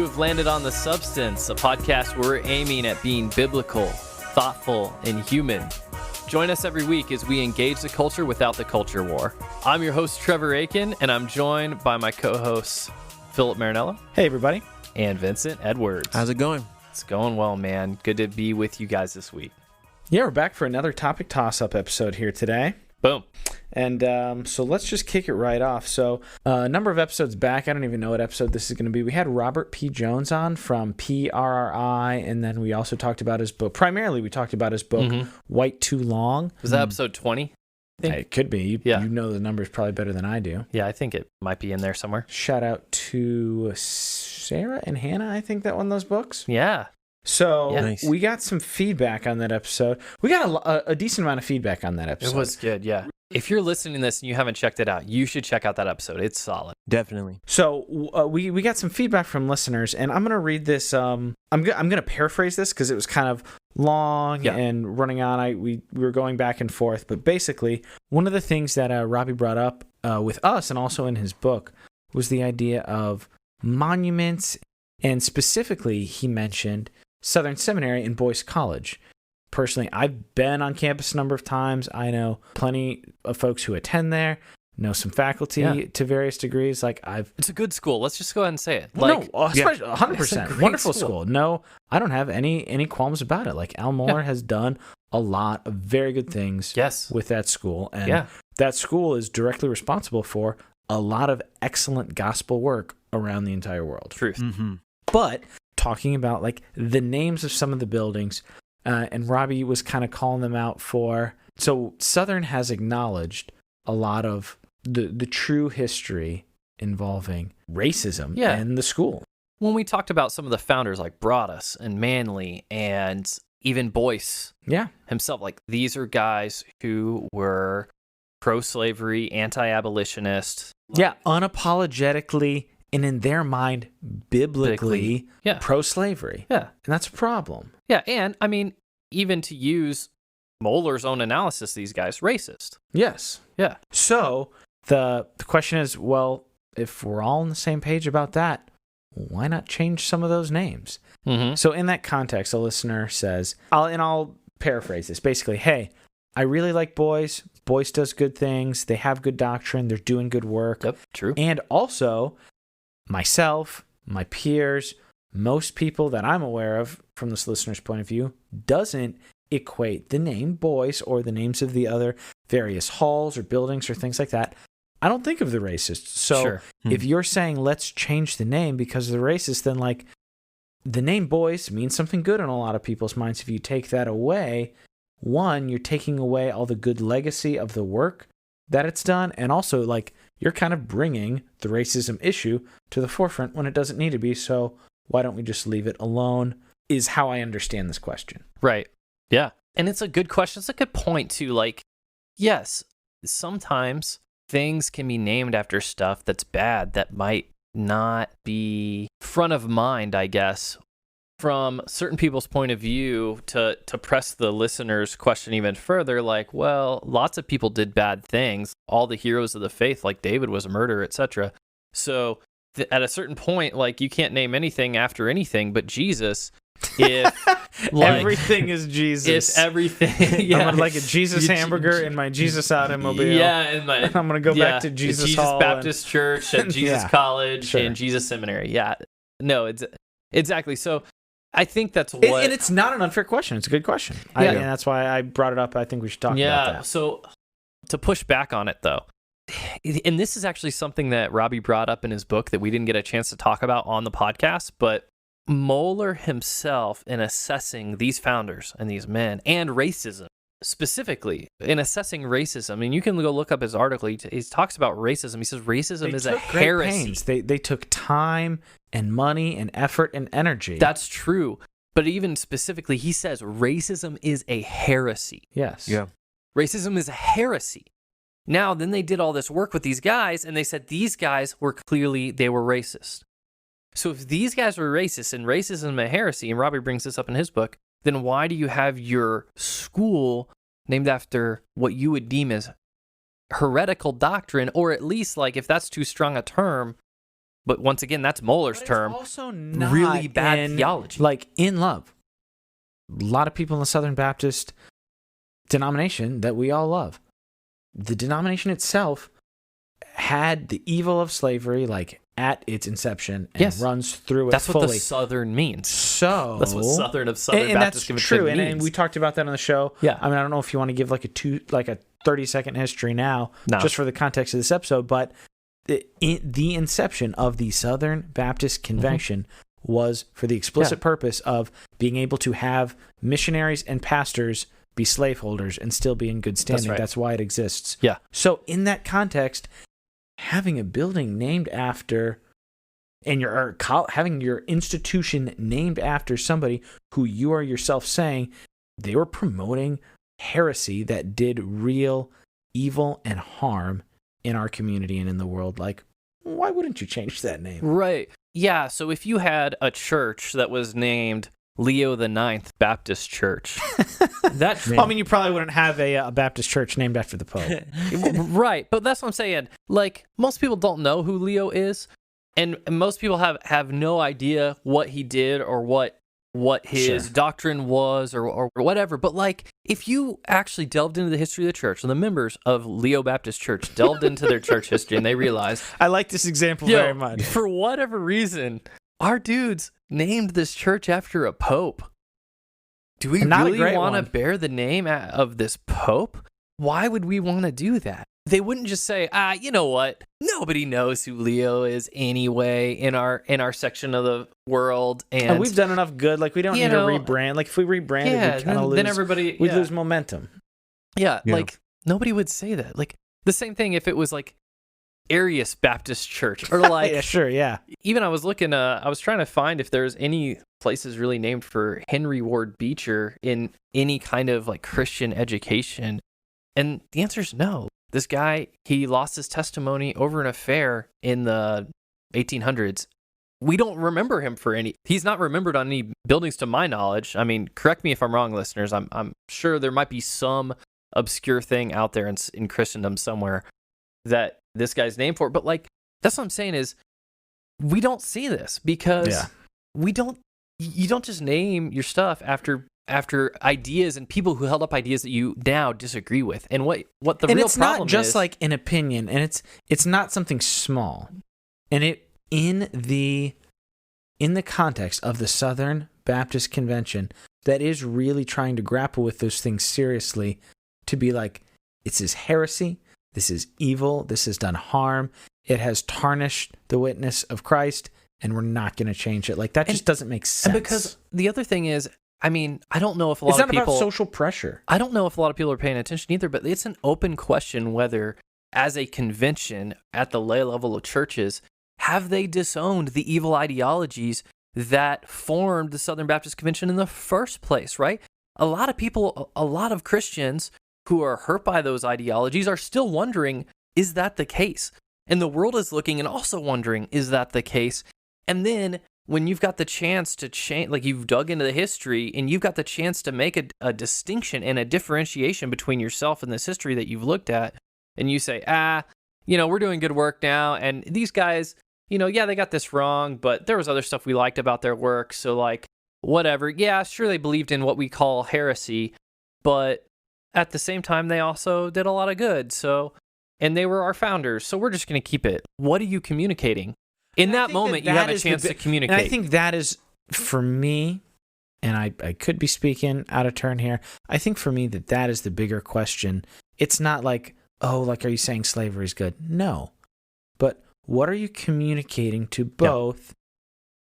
have landed on The Substance, a podcast where we're aiming at being biblical, thoughtful, and human. Join us every week as we engage the culture without the culture war. I'm your host, Trevor Aiken, and I'm joined by my co-hosts, Philip Marinello. Hey, everybody. And Vincent Edwards. How's it going? It's going well, man. Good to be with you guys this week. Yeah, we're back for another topic toss-up episode here today. Boom. And so let's just kick it right off. So a number of episodes back, I don't even know what episode this is going to be. We had Robert P. Jones on from PRRI, and then we also talked about his book. Primarily, we talked about his book, White Too Long. Was that episode 20? It could be. You know the numbers probably better than I do. Yeah, I think it might be in there somewhere. Shout out to Sarah and Hannah, I think, that won those books. Yeah. So we got some feedback on that episode. We got a decent amount of feedback on that episode. It was good, yeah. If you're listening to this and you haven't checked it out, you should check out that episode. It's solid. Definitely. So we got some feedback from listeners, and I'm going to read this. I'm going to paraphrase this because it was kind of long and running on. We were going back and forth, but basically, one of the things that Robbie brought up with us and also in his book was the idea of monuments, and specifically, he mentioned Southern Seminary and Boyce College. Personally, I've been on campus a number of times. I know plenty of folks who attend there, know some faculty to various degrees. It's a good school. Let's just go ahead and say it. 100%. Wonderful school. No, I don't have any qualms about it. Al Moore has done a lot of very good things with that school. And that school is directly responsible for a lot of excellent gospel work around the entire world. Truth. Mm-hmm. But talking about the names of some of the buildings, and Robbie was kind of calling them out for. So Southern has acknowledged a lot of the true history involving racism in the school. When we talked about some of the founders like Broadus and Manley and even Boyce himself, these are guys who were pro-slavery, anti-abolitionist. Yeah, unapologetically and in their mind, biblically pro-slavery. Yeah. And that's a problem. Yeah, and, I mean, even to use Mohler's own analysis, these guys, racist. Yes. Yeah. So, the question is, well, if we're all on the same page about that, why not change some of those names? Mm-hmm. So, in that context, a listener says, I'll paraphrase this, basically, hey, I really like Boyce. Boyce does good things. They have good doctrine. They're doing good work. Yep, true. And also, myself, my peers, most people that I'm aware of from this listener's point of view doesn't equate the name Boyce or the names of the other various halls or buildings or things like that. I don't think of the racist. So if you're saying let's change the name because of the racist, then the name Boyce means something good in a lot of people's minds. If you take that away, one, you're taking away all the good legacy of the work that it's done, and also you're kind of bringing the racism issue to the forefront when it doesn't need to be. So why don't we just leave it alone, is how I understand this question. Right. Yeah. And it's a good question. It's a good point too. Yes, sometimes things can be named after stuff that's bad that might not be front of mind, I guess, from certain people's point of view. To press the listener's question even further, lots of people did bad things. All the heroes of the faith, like David, was a murderer, etc. So at a certain point, you can't name anything after anything but Jesus. If everything is Jesus, if everything, I'm gonna a Jesus hamburger in my Jesus automobile. Yeah, and I'm gonna go back to Jesus Hall Baptist Church and Jesus College and Jesus Seminary. Yeah, no, it's exactly. So I think that's what, and it's not an unfair question. It's a good question. And that's why I brought it up. I think we should talk about that. So to push back on it, though, and this is actually something that Robbie brought up in his book that we didn't get a chance to talk about on the podcast, but Mohler himself, in assessing these founders and these men and racism, specifically in assessing racism, and you can go look up his article, he talks about racism. He says racism is a heresy. They took time and money and effort and energy. That's true. But even specifically, he says racism is a heresy. Yes. Yeah. Racism is a heresy. Now, then they did all this work with these guys, and they said these guys were racist. So if these guys were racist and racism a heresy, and Robbie brings this up in his book, then why do you have your school named after what you would deem as heretical doctrine, or at least, if that's too strong a term, But once again, that's Muller's term. Also not really bad theology. Like in love. A lot of people in the Southern Baptist denomination that we all love. The denomination itself had the evil of slavery like at its inception and runs through it That's fully. what the Southern means. So that's what Southern Baptist that's Convention true. means. And we talked about that on the show. Yeah. I mean, I don't know if you want to give like a 30-second history now, just for the context of this episode, but the inception of the Southern Baptist Convention was for the explicit purpose of being able to have missionaries and pastors be slaveholders and still be in good standing. That's why it exists. Yeah. So in that context, having a building named after having your institution named after somebody who you are yourself saying they were promoting heresy that did real evil and harm in our community and in the world, like, why wouldn't you change that name? Right. Yeah, so if you had a church that was named Leo the Ninth Baptist Church, I mean, you probably wouldn't have a Baptist church named after the Pope. Right, but that's what I'm saying. Like, most people don't know who Leo is, and most people have no idea what he did or what his doctrine was or whatever. But like, if you actually delved into the history of the church and the members of Leo Baptist Church delved into their church history and they realized, I like this example very much. For whatever reason, our dudes named this church after a pope. Do we really want to bear the name of this pope? Why would we want to do that? They wouldn't just say, you know what? Nobody knows who Leo is anyway in our section of the world, and we've done enough good. Like, we don't need to rebrand. Like, if we rebranded, we'd kind of lose. Then everybody we'd lose momentum. Yeah, like nobody would say that. Like the same thing if it was like Arius Baptist Church or like Even I was looking. I was trying to find if there's any places really named for Henry Ward Beecher in any kind of like Christian education, and the answer is no. This guy, he lost his testimony over an affair in the 1800s. We don't remember him for any. He's not remembered on any buildings to my knowledge. I mean, correct me if I'm wrong, listeners. I'm sure there might be some obscure thing out there in Christendom somewhere that this guy's named for. But like, that's what I'm saying is we don't see this because you don't just name your stuff after ideas and people who held up ideas that you now disagree with. And what the real problem is, it's not just like an opinion, and it's not something small. And it in the context of the Southern Baptist Convention that is really trying to grapple with those things seriously, to be like, this is heresy, this is evil, this has done harm, it has tarnished the witness of Christ, and we're not going to change it. Like, that just doesn't make sense. Because the other thing is, I mean, I don't know if a lot of people... It's not about social pressure. I don't know if a lot of people are paying attention either, but it's an open question whether, as a convention at the lay level of churches, have they disowned the evil ideologies that formed the Southern Baptist Convention in the first place, right? A lot of people, a lot of Christians who are hurt by those ideologies are still wondering, is that the case? And the world is looking and also wondering, is that the case? And then when you've got the chance to change, like you've dug into the history and you've got the chance to make a distinction and a differentiation between yourself and this history that you've looked at, and you say, we're doing good work now, and these guys, they got this wrong, but there was other stuff we liked about their work, so like, whatever. Yeah, sure, they believed in what we call heresy, but at the same time, they also did a lot of good, and they were our founders, so we're just going to keep it. What are you communicating? In that moment, you have a chance to communicate. And I think that is, for me, and I could be speaking out of turn here, I think for me that is the bigger question. It's not like, are you saying slavery is good? No. But what are you communicating to both?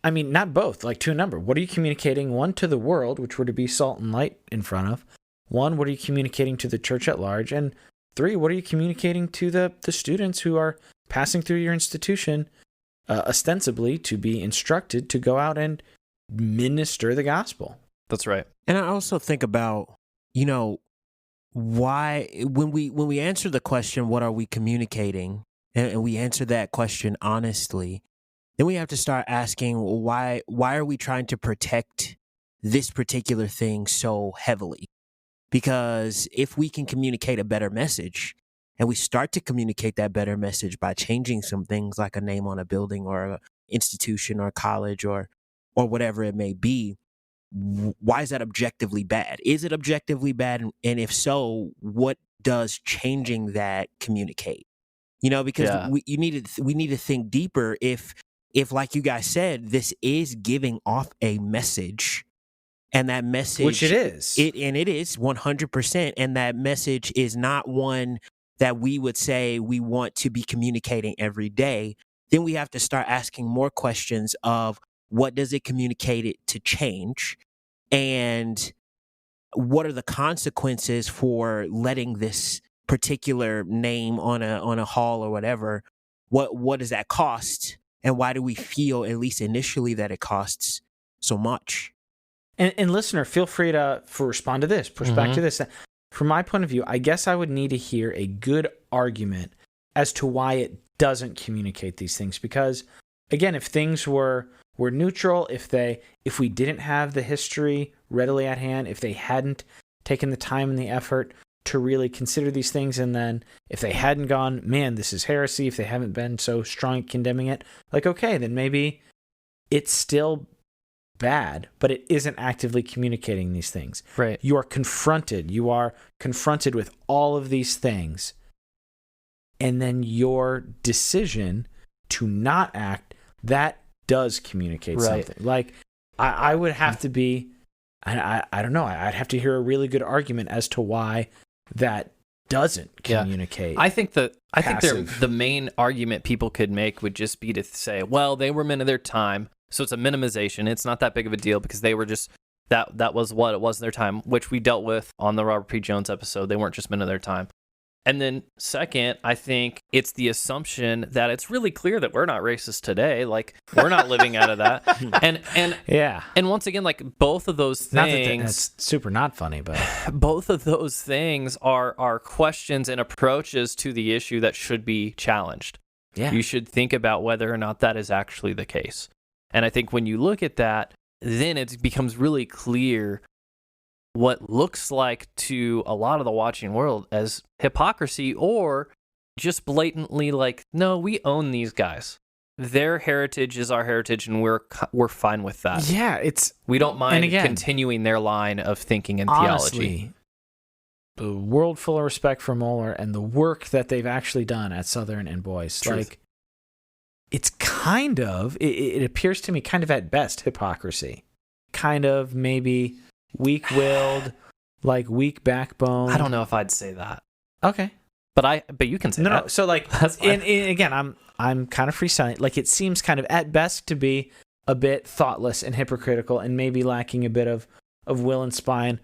I mean, not both, like to a number. What are you communicating, one, to the world, which were to be salt and light in front of? One, what are you communicating to the church at large? And three, what are you communicating to the students who are passing through your institution, ostensibly to be instructed to go out and minister the gospel? That's right. And I also think about, why when we answer the question, what are we communicating, and we answer that question honestly, then we have to start asking, why are we trying to protect this particular thing so heavily? Because if we can communicate a better message, and we start to communicate that better message by changing some things like a name on a building or an institution or a college or whatever it may be, why is that objectively bad? Is it objectively bad? And if so, what does changing that communicate? You know, because we need to think deeper. If like you guys said, this is giving off a message, and that message, which it is, it is 100%, and that message is not one that we would say we want to be communicating every day, then we have to start asking more questions of what does it communicate it to change, and what are the consequences for letting this particular name on a hall or whatever, what does that cost, and why do we feel, at least initially, that it costs so much? And listener, feel free to respond to this, push back to this. From my point of view, I guess I would need to hear a good argument as to why it doesn't communicate these things. Because, again, if things were neutral, if we didn't have the history readily at hand, if they hadn't taken the time and the effort to really consider these things, and then if they hadn't gone, man, this is heresy, if they haven't been so strong at condemning it, like, okay, then maybe it's still bad, but it isn't actively communicating these things. Right. You are confronted with all of these things, and then your decision to not act, that does communicate something. Like, I would have to be, I don't know, I'd have to hear a really good argument as to why that doesn't communicate. I think the main argument people could make would just be to say, well, they were men of their time, so it's a minimization. It's not that big of a deal because they were just that was what it was in their time, which we dealt with on the Robert P. Jones episode. They weren't just men of their time. And then second, I think it's the assumption that it's really clear that we're not racist today. Like, we're not living out of that. And once again, like, both of those things, that's super not funny, but both of those things are questions and approaches to the issue that should be challenged. Yeah. You should think about whether or not that is actually the case. And I think when you look at that, then it becomes really clear what looks like to a lot of the watching world as hypocrisy, or just blatantly like, no, we own these guys. Their heritage is our heritage, and we're fine with that. Yeah, we don't mind continuing their line of thinking and honestly, theology. The world full of respect for Moeller and the work that they've actually done at Southern and Boyce. Truth. Like, it's kind of, it appears to me kind of at best hypocrisy. Kind of maybe weak-willed, like weak backbone. I don't know if I'd say that. Okay. But you can say that. No, so like, again, I'm kind of freestyling. Like, it seems kind of at best to be a bit thoughtless and hypocritical, and maybe lacking a bit of will and spine,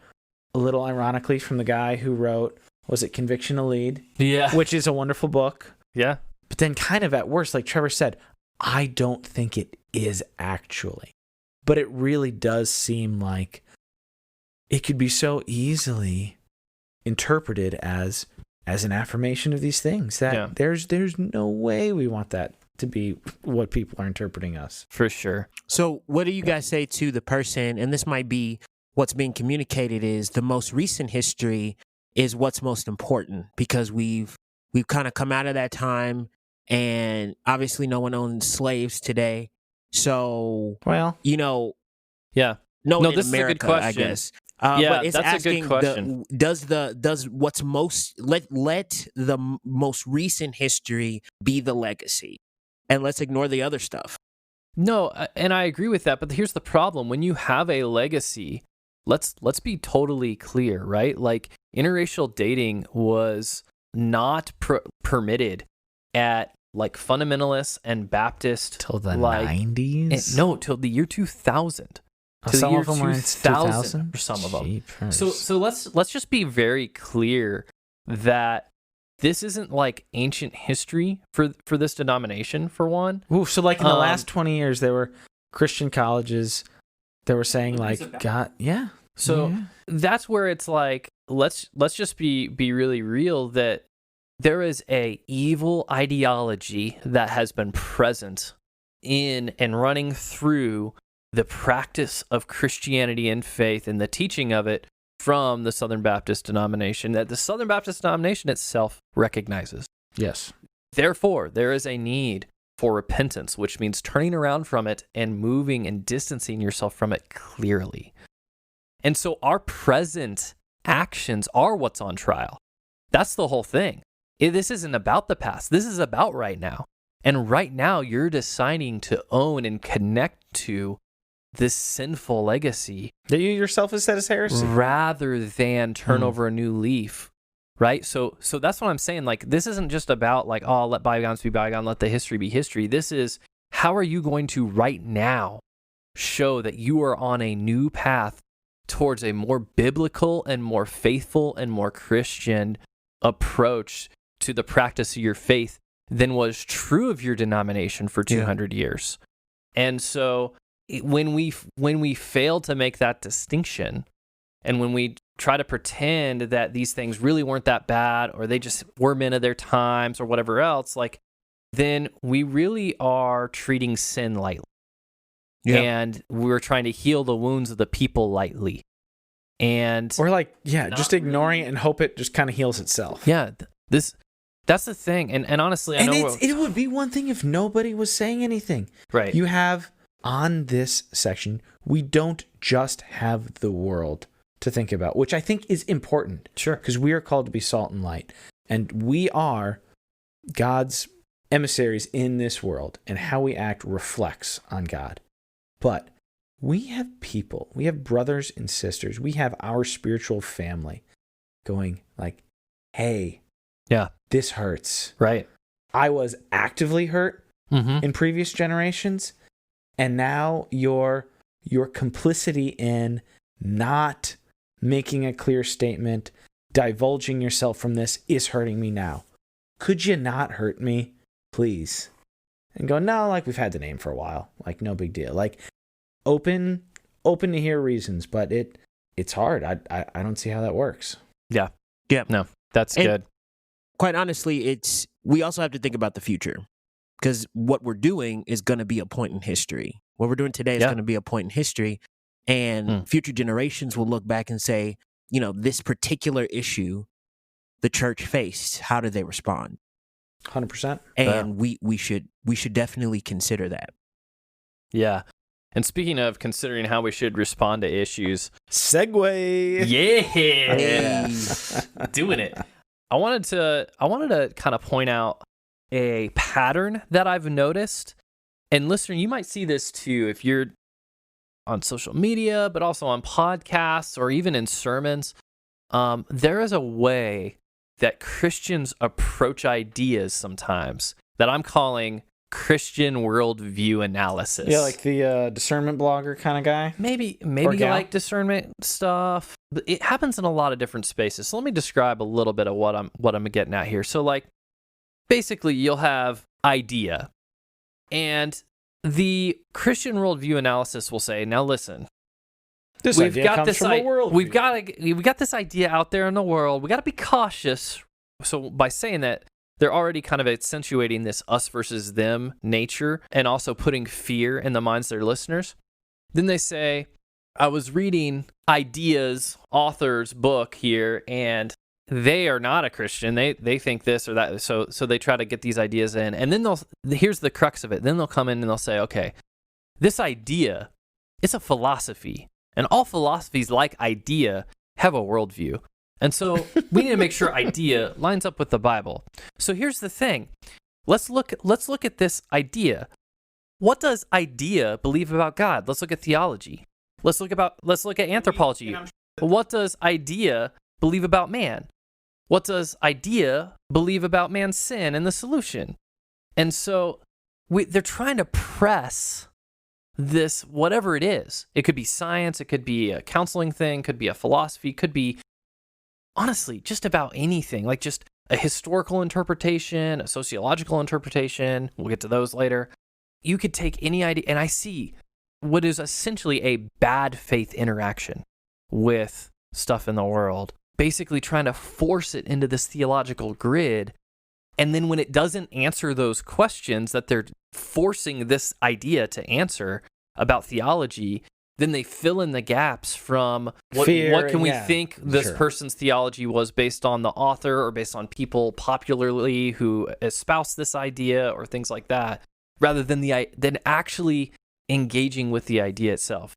a little ironically from the guy who wrote, was it Conviction to Lead? Yeah. Which is a wonderful book. Yeah. But then kind of at worst, like Trevor said, I don't think it is actually. But it really does seem like it could be so easily interpreted as an affirmation of these things that there's no way we want that to be what people are interpreting us. For sure. So what do you guys say to the person, and this might be what's being communicated, is the most recent history is what's most important, because we've kind of come out of that time, and obviously no one owns slaves today. So, well, you know, yeah. No, this America, is a good question. I guess. But it's that's asking a good question. Does what's most let the most recent history be the legacy, and let's ignore the other stuff. No, and I agree with that. But here's the problem: when you have a legacy, let's be totally clear, right? Like, interracial dating was not permitted at like fundamentalists and Baptist till the 90s. No, till the year 2000. To some the year of them were in 2000 for some of them. Jeepers. So let's just be very clear that this isn't like ancient history for this denomination, for one. Ooh, so like in the last 20 years, there were Christian colleges that were saying like, God, yeah. So that's where it's like, let's just be really real, that there is a evil ideology that has been present in and running through the practice of Christianity and faith and the teaching of it from the Southern Baptist denomination that the Southern Baptist denomination itself recognizes. Yes. Therefore, there is a need for repentance, which means turning around from it and moving and distancing yourself from it clearly. And so our present actions are what's on trial. That's the whole thing. This isn't about the past. This is about right now. And right now, you're deciding to own and connect to this sinful legacy That you yourself have said is heresy. rather than turn over a new leaf, right? So that's what I'm saying. Like, this isn't just about like, oh, let bygones be bygone, let the history be history. This is, how are you going to right now show that you are on a new path towards a more biblical and more faithful and more Christian approach to the practice of your faith than was true of your denomination for 200 years. And so when we fail to make that distinction, and when we try to pretend that these things really weren't that bad, or they just were men of their times, or whatever else, like, then we really are treating sin lightly. Yeah. And we're trying to heal the wounds of the people lightly. And Or like, just ignoring it and hope it just kind of heals itself. yeah, that's the thing. And honestly, I know it would be one thing if nobody was saying anything. right. You have, on this section, we don't just have the world to think about, which I think is important. Sure. Because we are called to be salt and light. And we are God's emissaries in this world, and how we act reflects on God. But we have people, we have brothers and sisters, we have our spiritual family going like, hey, Yeah. this hurts. Right. I was actively hurt Mm-hmm. in previous generations, and now your complicity in not making a clear statement, divulging yourself from this is hurting me now. Could you not hurt me, please? And go, no, like, we've had the name for a while, like, no big deal. Like, open to hear reasons, but it's hard. I don't see how that works. Yeah. Yeah. No, that's And- good. Quite honestly, we also have to think about the future, because what we're doing is going to be a point in history. What we're doing today is Yeah. going to be a point in history, and future generations will look back and say, this particular issue the church faced, how did they respond? 100%. And we should definitely consider that. Yeah. And speaking of considering how we should respond to issues, Segue. yeah, doing it. I wanted to kind of point out a pattern that I've noticed. And listener, you might see this too if you're on social media, but also on podcasts or even in sermons. There is a way that Christians approach ideas sometimes that I'm calling Christian worldview analysis. Yeah, like the discernment blogger kind of guy. Maybe Or you gal. like discernment stuff, but it happens in a lot of different spaces. So let me describe a little bit of what I'm getting at here. So like, basically, you'll have idea, and the Christian worldview analysis will say, now listen, we've got this idea out there in the world. We got to be cautious. So by saying that, they're already kind of accentuating this us versus them nature and also putting fear in the minds of their listeners. Then they say, I was reading Idea's author's book here, and they are not a Christian. They think this or that. So they try to get these ideas in. And then here's the crux of it. Then they'll come in and they'll say, okay, this idea, it's a philosophy. And all philosophies like idea have a worldview. And so we need to make sure idea lines up with the Bible. So here's the thing. Let's look at this idea. What does idea believe about God? Let's look at theology. Let's look at anthropology. What does idea believe about man? What does idea believe about man's sin and the solution? And so they're trying to press this, whatever it is. It could be science, it could be a counseling thing, could be a philosophy, could be, honestly, just about anything, like just a historical interpretation, a sociological interpretation. We'll get to those later. You could take any idea, and I see what is essentially a bad faith interaction with stuff in the world, basically trying to force it into this theological grid. And then when it doesn't answer those questions that they're forcing this idea to answer about theology, then they fill in the gaps from Fear, what can we yeah, think this sure. person's theology was based on the author or based on people popularly who espouse this idea or things like that, rather than than actually engaging with the idea itself.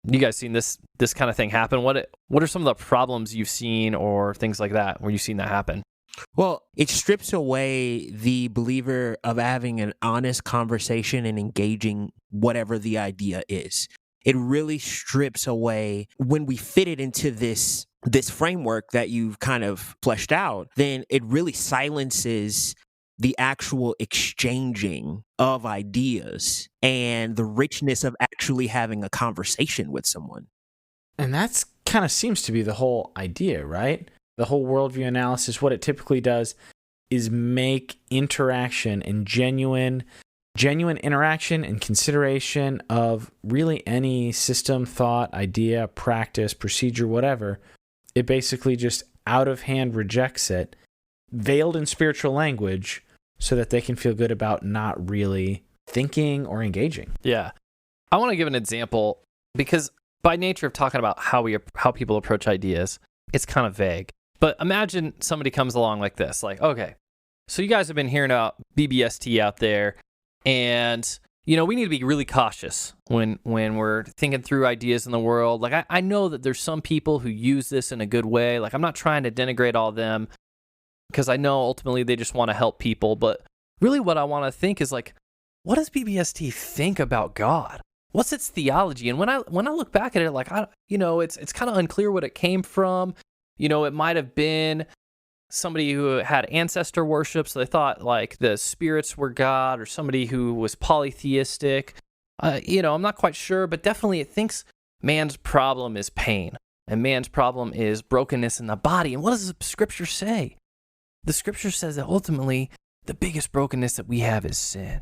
You guys seen this kind of thing happen? What are some of the problems you've seen or things like that where you've seen that happen? Well, it strips away the believer of having an honest conversation and engaging whatever the idea is. It really strips away when we fit it into this framework that you've kind of fleshed out, then it really silences the actual exchanging of ideas and the richness of actually having a conversation with someone. And that's kind of seems to be the whole idea, right? The whole worldview analysis, what it typically does is make interaction and genuine interaction and consideration of really any system, thought, idea, practice, procedure, whatever. It basically just out of hand rejects it, veiled in spiritual language, so that they can feel good about not really thinking or engaging. Yeah. I want to give an example because by nature of talking about how people approach ideas, it's kind of vague. But imagine somebody comes along like this, like, okay, so you guys have been hearing about BBST out there, and we need to be really cautious when we're thinking through ideas in the world. Like, I know that there's some people who use this in a good way. Like, I'm not trying to denigrate all of them, because I know ultimately they just want to help people. But really what I want to think is, like, what does BBST think about God? What's its theology? And when I look back at it, like, it's kind of unclear what it came from. It might have been somebody who had ancestor worship, so they thought like the spirits were God, or somebody who was polytheistic. I'm not quite sure, but definitely it thinks man's problem is pain, and man's problem is brokenness in the body. And what does the scripture say? The scripture says that ultimately the biggest brokenness that we have is sin.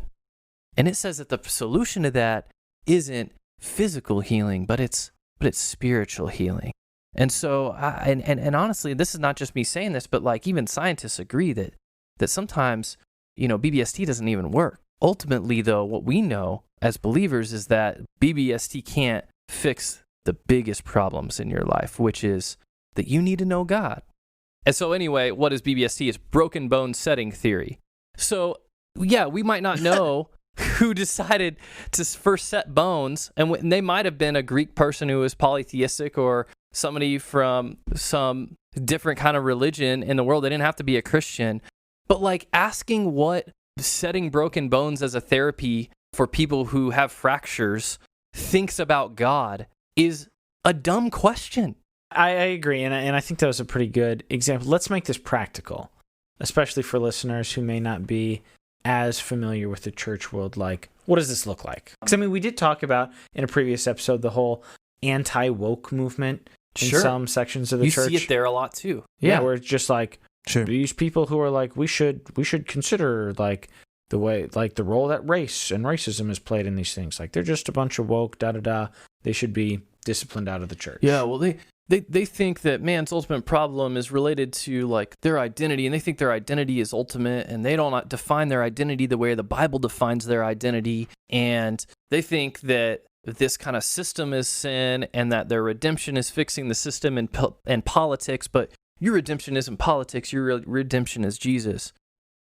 And it says that the solution to that isn't physical healing, but it's spiritual healing. And so, and honestly, this is not just me saying this, but like even scientists agree that sometimes, BBST doesn't even work. Ultimately, though, what we know as believers is that BBST can't fix the biggest problems in your life, which is that you need to know God. And so anyway, what is BBST? It's broken bone setting theory. So yeah, we might not know who decided to first set bones, and they might have been a Greek person who was polytheistic, or somebody from some different kind of religion in the world. They didn't have to be a Christian. But like asking what setting broken bones as a therapy for people who have fractures thinks about God is a dumb question. I agree, and I think that was a pretty good example. Let's make this practical, especially for listeners who may not be as familiar with the church world. Like, what does this look like? Because, we did talk about in a previous episode the whole anti-woke movement in some sections of the church. You see it there a lot, too. Yeah, where it's just like, these people who are like, we should consider, like, the way, like, the role that race and racism is played in these things. Like, they're just a bunch of woke, da-da-da. They should be disciplined out of the church. Yeah, well, they think that man's ultimate problem is related to like their identity, and they think their identity is ultimate, and they don't define their identity the way the Bible defines their identity, and they think that this kind of system is sin, and that their redemption is fixing the system and politics, but your redemption isn't politics, your redemption is Jesus.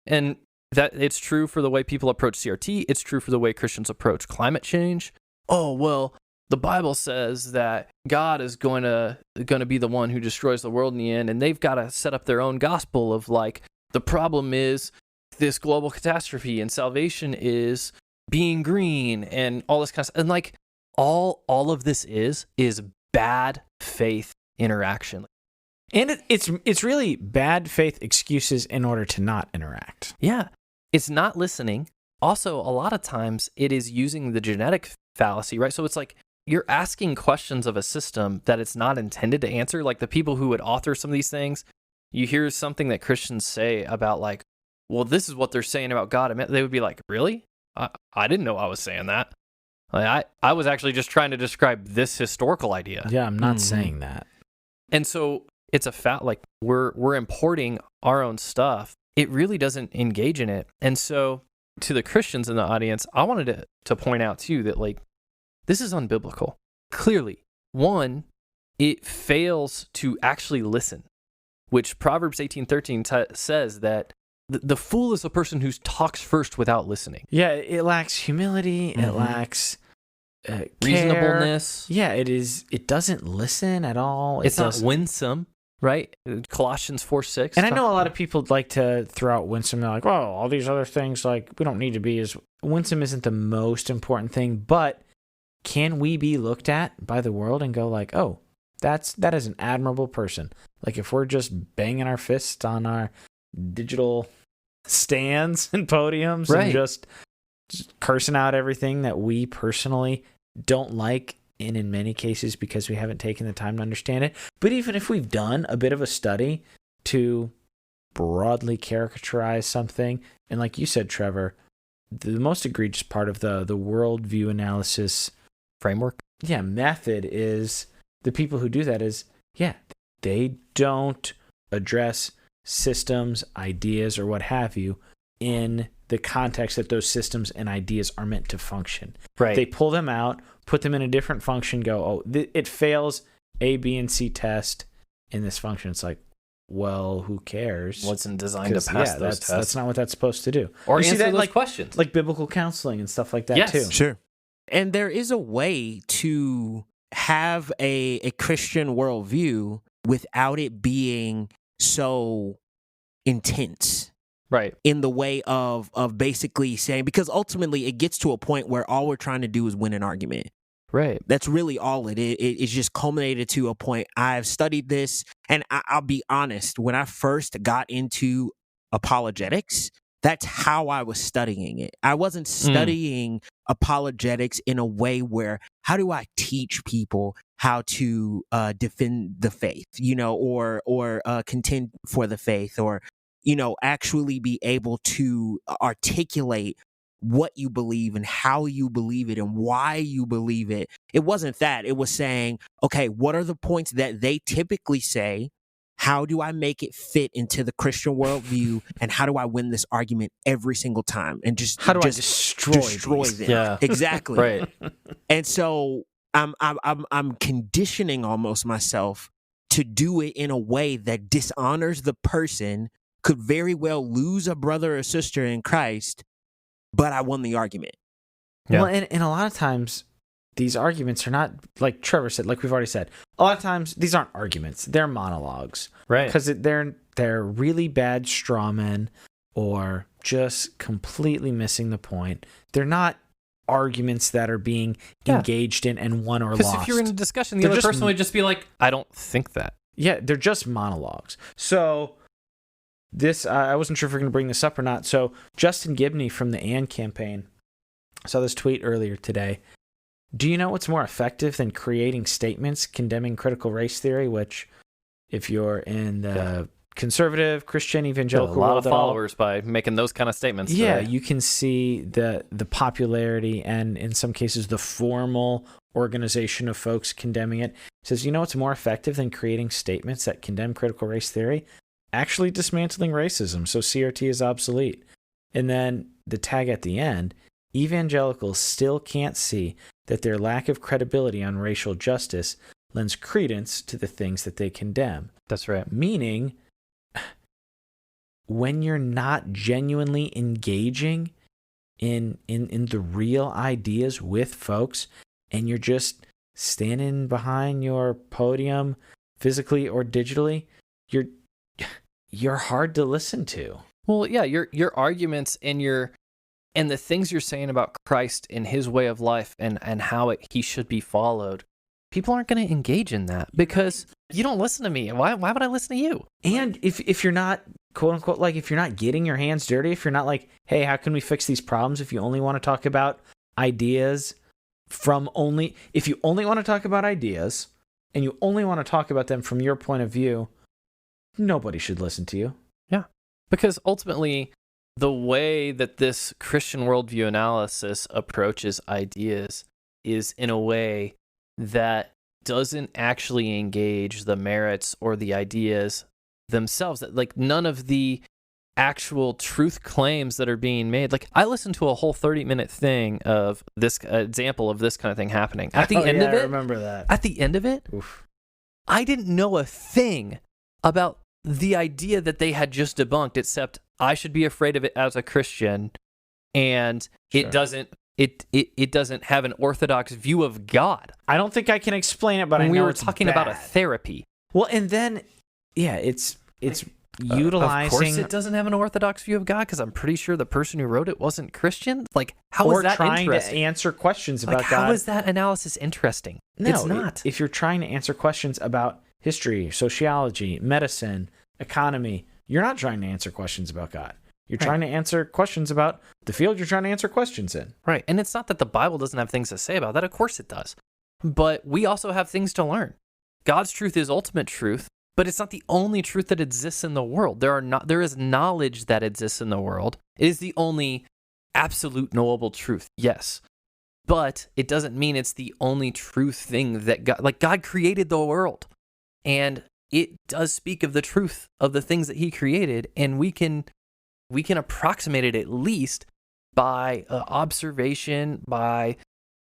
And that it's true for the way people approach CRT, it's true for the way Christians approach climate change. Oh, well, the Bible says that God is going to be the one who destroys the world in the end, and they've got to set up their own gospel of like, the problem is this global catastrophe, and salvation is being green, and all this kind of stuff. And like, all of this is bad faith interaction. And it's really bad faith excuses in order to not interact. Yeah, it's not listening. Also, a lot of times it is using the genetic fallacy, right? So it's like, you're asking questions of a system that it's not intended to answer. Like the people who would author some of these things, you hear something that Christians say about like, well, this is what they're saying about God. They would be like, really? I didn't know I was saying that. Like, I was actually just trying to describe this historical idea. Yeah, I'm not saying that. And so it's a fact, like we're importing our own stuff. It really doesn't engage in it. And so to the Christians in the audience, I wanted to point out too that like, this is unbiblical. clearly, one, it fails to actually listen, which Proverbs 18:13 says that the fool is a person who talks first without listening. Yeah, it lacks humility. It lacks reasonableness. Yeah, it is. It doesn't listen at all. It's not winsome, right? Colossians 4:6. And I know a lot of people like to throw out winsome. They're like, well, all these other things, like, we don't need to be as winsome isn't the most important thing, but can we be looked at by the world and go like, oh, that is an admirable person? Like, if we're just banging our fists on our digital stands and podiums and just cursing out everything that we personally don't like, and in many cases because we haven't taken the time to understand it. But even if we've done a bit of a study to broadly caricaturize something, and like you said, Trevor, the most egregious part of the worldview analysis framework, method is the people who do that is, they don't address systems, ideas, or what have you in the context that those systems and ideas are meant to function. Right. They pull them out, put them in a different function, go, it fails A, B, and C test in this function. It's like, well, who cares? Wasn't designed to pass those tests. That's not what that's supposed to do. Or you answer see that, those like, questions. Like biblical counseling and stuff like that, too. Sure. And there is a way to have a Christian worldview without it being so intense. Right. In the way of basically saying, because ultimately it gets to a point where all we're trying to do is win an argument. Right. That's really all it is. It's just culminated to a point. I've studied this, and I'll be honest, when I first got into apologetics, that's how I was studying it. I wasn't studying apologetics in a way where, how do I teach people how to defend the faith, or contend for the faith, or, actually be able to articulate what you believe and how you believe it and why you believe it. It wasn't that. It was saying, okay, what are the points that they typically say? How do I make it fit into the Christian worldview? And how do I win this argument every single time? And how do I destroy them? Yeah. Exactly. Right. And so I'm conditioning almost myself to do it in a way that dishonors the person, could very well lose a brother or sister in Christ, but I won the argument. Yeah. Well, and a lot of times these arguments are not, like Trevor said, like we've already said, a lot of times these aren't arguments, they're monologues. Right. Because they're really bad straw men or just completely missing the point. They're not arguments that are being engaged in and won or lost. Because if you're in a discussion, the other person would just be like, I don't think that. Yeah, they're just monologues. So this, I wasn't sure if we're going to bring this up or not. So Justin Gibney from the AND campaign, I saw this tweet earlier today. Do you know what's more effective than creating statements condemning critical race theory, which if you're in the conservative, Christian, evangelical world, a lot of followers by making those kind of statements. Yeah, today. You can see the popularity and in some cases the formal organization of folks condemning it. It says, you know what's more effective than creating statements that condemn critical race theory? Actually dismantling racism, so CRT is obsolete. And then the tag at the end, evangelicals still can't see that their lack of credibility on racial justice lends credence to the things that they condemn. That's right. Meaning, when you're not genuinely engaging in the real ideas with folks, and you're just standing behind your podium physically or digitally, you're hard to listen to. Well, yeah, your arguments and the things you're saying about Christ and his way of life and how he should be followed, people aren't going to engage in that because you don't listen to me. Why would I listen to you? And if you're not, quote unquote, like if you're not getting your hands dirty, if you're not like, hey, how can we fix these problems? If you only want to talk about ideas if you only want to talk about ideas and you only want to talk about them from your point of view, nobody should listen to you. Yeah. Because ultimately, the way that this Christian worldview analysis approaches ideas is in a way that doesn't actually engage the merits or the ideas themselves. Like none of the actual truth claims that are being made. Like, I listened to a whole 30-minute thing of this example of this kind of thing happening. At the end of it, I remember that. At the end of it, Oof. I didn't know a thing about the idea that they had just debunked, except I should be afraid of it as a Christian, and Sure. it doesn't have an orthodox view of God. I don't think I can explain it, but When I we know were it's talking bad. about a therapy. Well, and then, yeah, it's utilizing. Of course, it doesn't have an orthodox view of God, because I'm pretty sure the person who wrote it wasn't Christian. Like, how or is that trying interesting? to answer questions about Like, God. how is that analysis interesting? No, it's not. If you're trying to answer questions about history, sociology, medicine, economy, you're not trying to answer questions about God. You're Right. trying to answer questions about the field you're trying to answer questions in. Right. And it's not that the Bible doesn't have things to say about that. Of course it does. But we also have things to learn. God's truth is ultimate truth, but it's not the only truth that exists in the world. There is knowledge that exists in the world. It is the only absolute knowable truth. Yes. But it doesn't mean it's the only true thing that God created the world. And it does speak of the truth of the things that he created, and we can approximate it at least by observation, by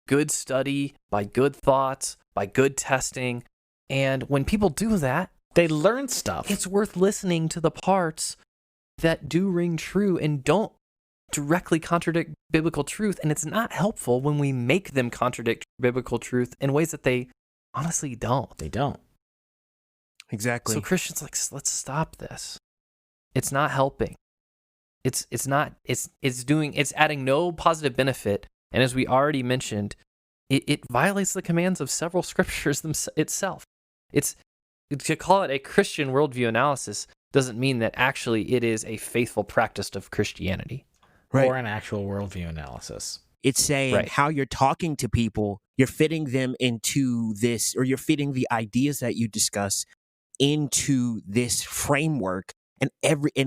good study, by good thoughts, by good testing. And when people do that, They learn stuff. it's worth listening to the parts that do ring true and don't directly contradict biblical truth. And it's not helpful when we make them contradict biblical truth in ways that they honestly don't. They don't. Exactly. So Christians, like, let's stop this. It's not helping. It's adding no positive benefit. And as we already mentioned, it violates the commands of several scriptures itself. To call it a Christian worldview analysis doesn't mean that actually it is a faithful practice of Christianity. Right. Or an actual worldview analysis. It's saying Right. how you're talking to people, you're fitting them into this, or you're fitting the ideas that you discuss into this framework, and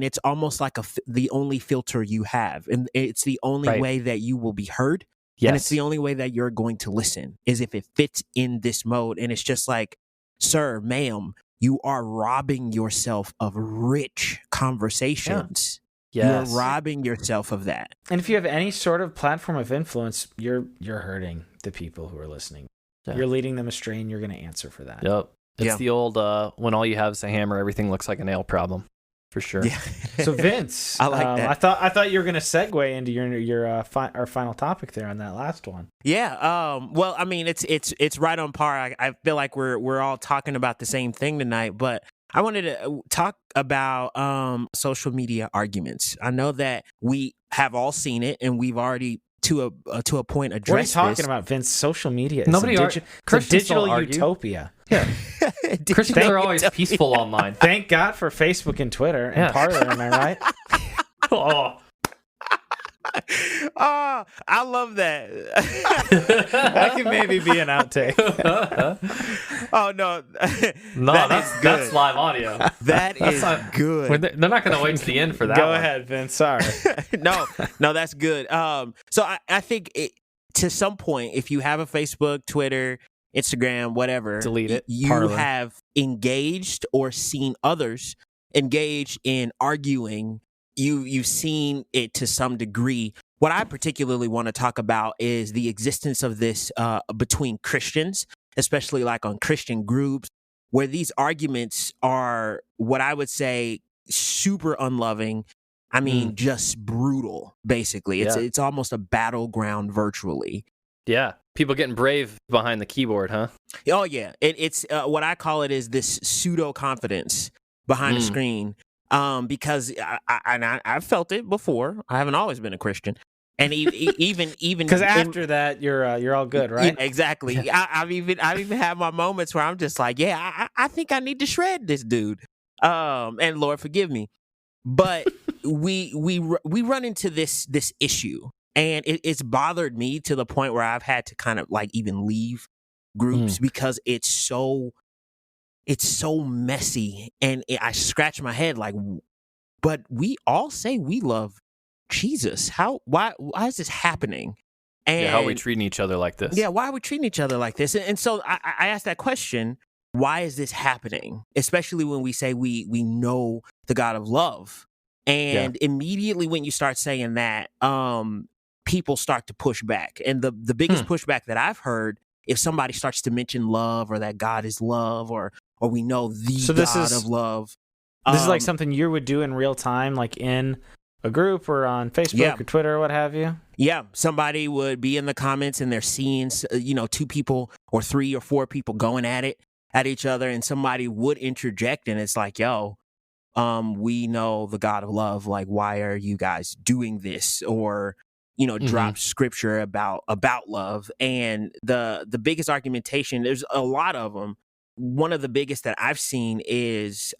it's almost like the only filter you have, and it's the only Right. way that you will be heard, Yes. and it's the only way that you're going to listen is if it fits in this mode. And it's just like, sir, ma'am, you are robbing yourself of rich conversations. Yes. You're robbing yourself of that. And if you have any sort of platform of influence, you're hurting the people who are listening. Yeah. You're leading them astray, and you're going to answer for that. Yep. It's Yeah. the old when all you have is a hammer, everything looks like a nail problem, for sure. Yeah. So Vince, I like that. I thought you were going to segue into our final topic there on that last one. Yeah. Well, I mean, it's right on par. I feel like we're all talking about the same thing tonight, but I wanted to talk about social media arguments. I know that we have all seen it, and we've already to a point addressed What are you talking this. about, Vince? Social media is Nobody it's a Christians digital don't argue. utopia. Yeah. Christians are always peaceful online. Thank God for Facebook and Twitter and Yeah. Parler, am I right? Oh. Oh, I love that. That could maybe be an outtake. Oh no, No, That is that's good. live audio. that is not- good. They're not going to wait to the end for that. Go one. ahead, Vince. Sorry. no, that's good. So I think to some point, if you have a Facebook, Twitter, Instagram, whatever, Delete it. You Parler. have engaged or seen others engage in arguing. You've seen it to some degree. What I particularly want to talk about is the existence of this between Christians, especially like on Christian groups, where these arguments are what I would say super unloving. I mean, just brutal, basically. It's almost a battleground virtually. Yeah. People getting brave behind the keyboard, huh? Oh, yeah. It's what I call it is this pseudo confidence behind the screen. Because I've felt it before. I haven't always been a Christian. And even Because after that, you're all good, right? Yeah, exactly. I've even had my moments where I'm just like, yeah, I think I need to shred this dude. And Lord forgive me. But we run into this issue, and it's bothered me to the point where I've had to kind of like even leave groups because it's so messy, and I scratch my head like, but we all say we love Jesus. Why is this happening? And How are we treating each other like this? yeah, why are we treating each other like this? And so I asked that question, why is this happening? Especially when we say we know the God of love. And immediately when you start saying that, people start to push back. And the biggest pushback that I've heard, if somebody starts to mention love or that God is love or we know the God of love. This is like something you would do in real time, like in a group or on Facebook or Twitter or what have you? Yeah, somebody would be in the comments and they're seeing, two people or 3 or 4 people going at each other, and somebody would interject, and it's like, yo, we know the God of love. Like, why are you guys doing this? Or, drop scripture about love. And the biggest argumentation, there's a lot of them. One of the biggest that I've seen is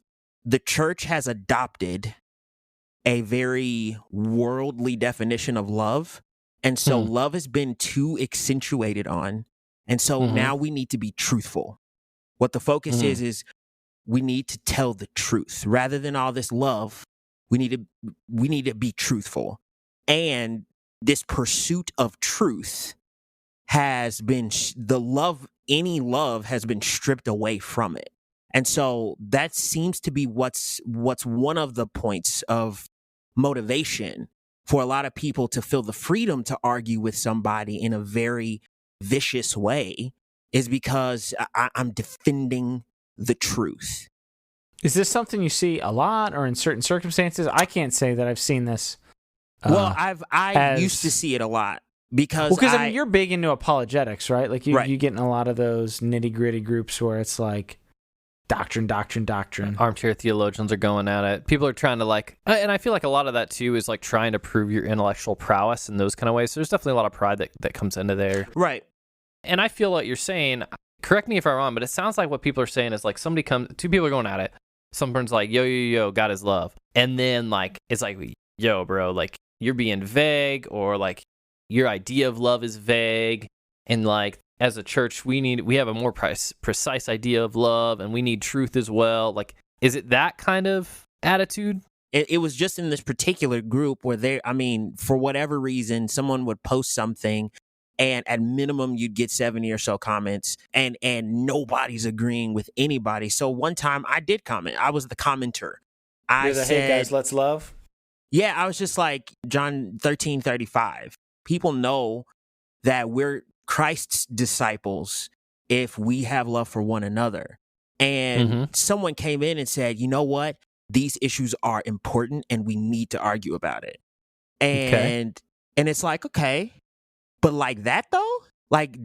the church has adopted a very worldly definition of love. And so love has been too accentuated on. And so now we need to be truthful. What the focus is we need to tell the truth rather than all this love. We need to be truthful. And this pursuit of truth has been any love has been stripped away from it. And so that seems to be what's one of the points of motivation for a lot of people to feel the freedom to argue with somebody in a very vicious way, is because I'm defending the truth. Is this something you see a lot or in certain circumstances? I can't say that I've seen this. Well, I used to see it a lot because I mean, you're big into apologetics, right? Like you get in a lot of those nitty gritty groups where it's like doctrine. Armchair theologians are going at it. People are trying to and I feel like a lot of that too is like trying to prove your intellectual prowess in those kind of ways. So there's definitely a lot of pride that comes into there. Right. And I feel what you're saying, correct me if I'm wrong, but it sounds like what people are saying is like two people are going at it. Someone's like, yo, God is love. And then like, it's like, yo, bro, like you're being vague, or like your idea of love is vague. And like, as a church, we have a more precise idea of love, and we need truth as well. Like, is it that kind of attitude? It was just in this particular group where for whatever reason, someone would post something, and at minimum, you'd get 70 or so comments, and nobody's agreeing with anybody. So one time I did comment. I was the commenter. I said, hey guys, let's love. Yeah, I was just like, John 13:35. People know that we're Christ's disciples if we have love for one another. And someone came in and said, you know what? These issues are important and we need to argue about it. And it's like, okay, but like that though? Like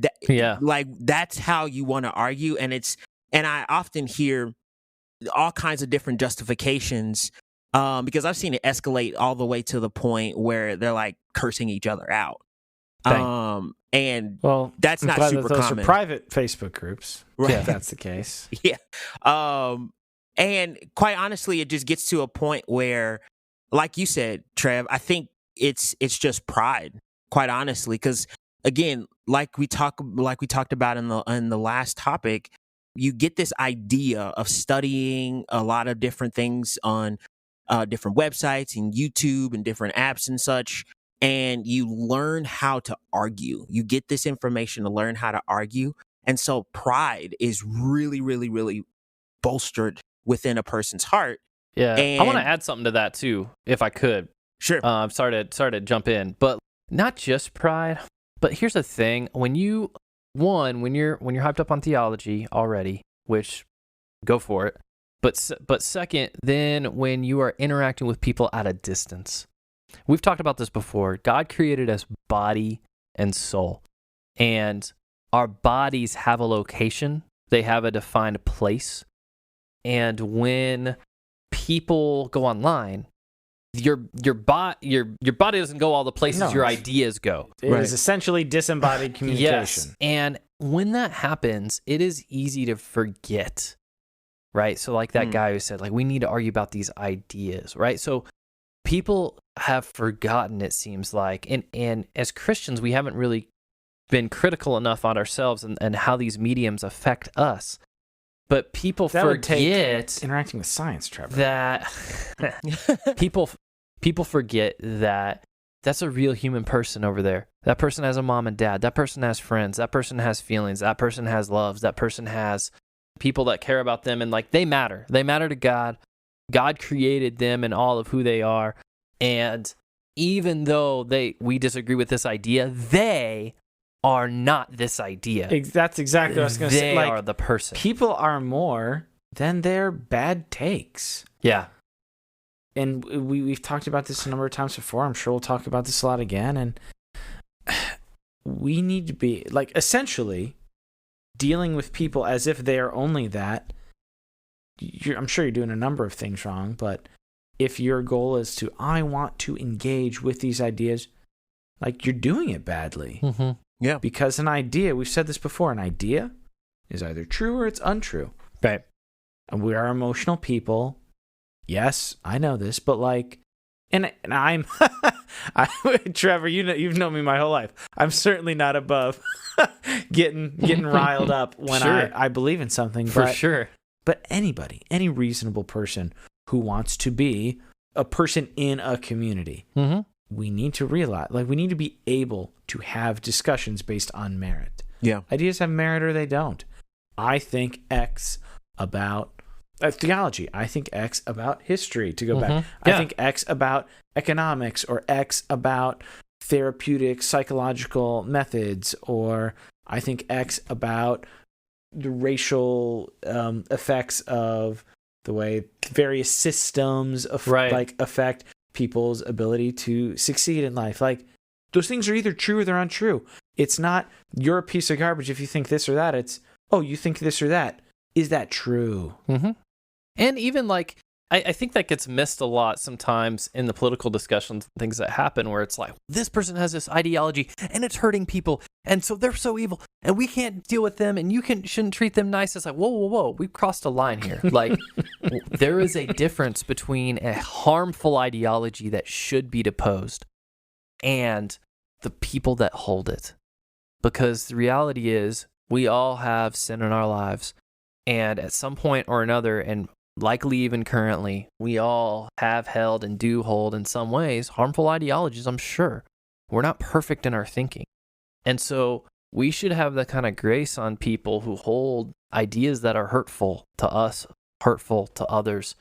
that's how you want to argue. And I often hear all kinds of different justifications because I've seen it escalate all the way to the point where they're like cursing each other out. And that's not super those common. Are private Facebook groups, right? If that's the case. Yeah. And quite honestly, it just gets to a point where, like you said, Trev, I think it's just pride, quite honestly, because again, like we talked about in the last topic, you get this idea of studying a lot of different things on different websites and YouTube and different apps and such. And you learn how to argue. You get this information to learn how to argue. And so pride is really, really, really bolstered within a person's heart. Yeah. And I want to add something to that too, if I could. Sure. I'm sorry to jump in, but not just pride. But here's the thing: when you're hyped up on theology already, which go for it. But second, then when you are interacting with people at a distance. We've talked about this before. God created us body and soul. And our bodies have a location. They have a defined place. And when people go online, your body doesn't go all the places your ideas go. It is essentially disembodied communication. Yes. And when that happens, it is easy to forget. Right? So like that guy who said, like, we need to argue about these ideas, right? So people have forgotten, it seems like, and as Christians, we haven't really been critical enough on ourselves and how these mediums affect us. But people forget interacting with science, Trevor. That people forget that that's a real human person over there. That person has a mom and dad. That person has friends. That person has feelings. That person has loves. That person has people that care about them, and like they matter. They matter to God. God created them and all of who they are. And even though we disagree with this idea, they are not this idea. That's exactly what I was going to say. They are the person. People are more than their bad takes. Yeah. And we've talked about this a number of times before. I'm sure we'll talk about this a lot again. And we need to be, like, essentially dealing with people as if they are only that. I'm sure you're doing a number of things wrong, but if your goal is to, I want to engage with these ideas, like, you're doing it badly. Mm-hmm. Yeah. Because an idea, we've said this before, an idea is either true or it's untrue. Right. And we are emotional people. Yes, I know this, but like, and I'm, Trevor, you've known me my whole life. I'm certainly not above getting riled up when Sure. I believe in something. For sure. But anybody, any reasonable person who wants to be a person in a community, Mm-hmm. we need to realize, like, we need to be able to have discussions based on merit. Yeah. Ideas have merit or they don't. I think X about theology. I think X about history, to go back. Yeah. I think X about economics, or X about therapeutic psychological methods, or I think X about the racial effects of the way various systems affect people's ability to succeed in life. Like, those things are either true or they're untrue. It's not, you're a piece of garbage if you think this or that. It's, oh, you think this or that. Is that true? Mm-hmm. And even like, I think that gets missed a lot sometimes in the political discussions, things that happen where it's like, this person has this ideology and it's hurting people. And so they're so evil and we can't deal with them and you shouldn't treat them nice. It's like, whoa, we've crossed a line here. Like, there is a difference between a harmful ideology that should be deposed and the people that hold it. Because the reality is, we all have sin in our lives. And at some point or another, and likely even currently, we all have held and do hold in some ways harmful ideologies, I'm sure. We're not perfect in our thinking. And so we should have that kind of grace on people who hold ideas that are hurtful to us, hurtful to others,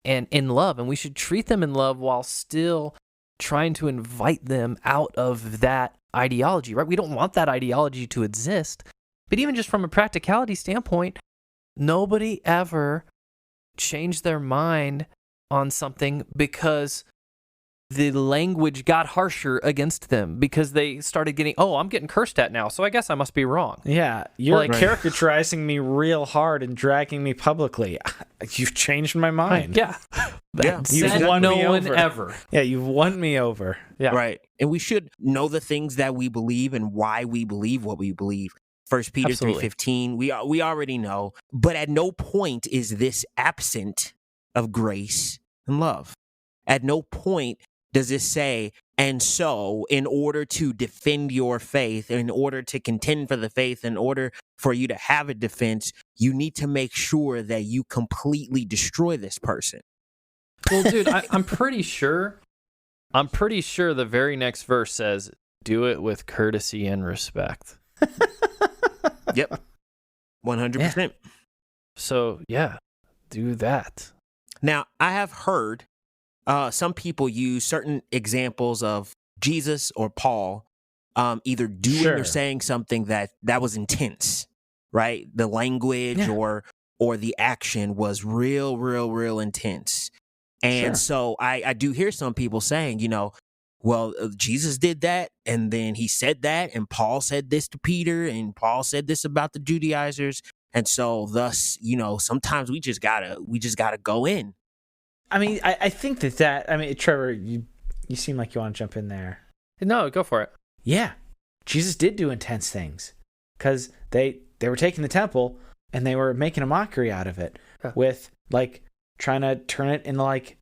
and in love. And we should treat them in love while still trying to invite them out of that ideology, right? We don't want that ideology to exist. But even just from a practicality standpoint, nobody ever changed their mind on something because the language got harsher against them, because they started getting, I'm getting cursed at now, so I guess I must be wrong. Yeah, you're Like, caricaturizing me real hard and dragging me publicly. You've changed my mind. Yeah. Yeah. You've Said won no me one over. ever. Yeah, you've won me over. Yeah. Right. And we should know the things that we believe and why we believe what we believe. 1 Peter Absolutely. 3:15, we already know. But at no point is this absent of grace and love. At no point does it say, and so in order to defend your faith, in order to contend for the faith, in order for you to have a defense, you need to make sure that you completely destroy this person. Well, dude, I'm pretty sure the very next verse says, do it with courtesy and respect. Yep. 100%. So, yeah, do that. Now, I have heard some people use certain examples of Jesus or Paul either doing Sure. or saying something that was intense, right? The language Yeah. or the action was real intense. And Sure. so I do hear some people saying, well, Jesus did that, and then he said that, and Paul said this to Peter, and Paul said this about the Judaizers, and so thus, sometimes we just gotta go in. I mean, I think that I mean, Trevor, you seem like you want to jump in there. No, go for it. Yeah, Jesus did do intense things, because they were taking the temple and they were making a mockery out of it with, like, trying to turn it into, like,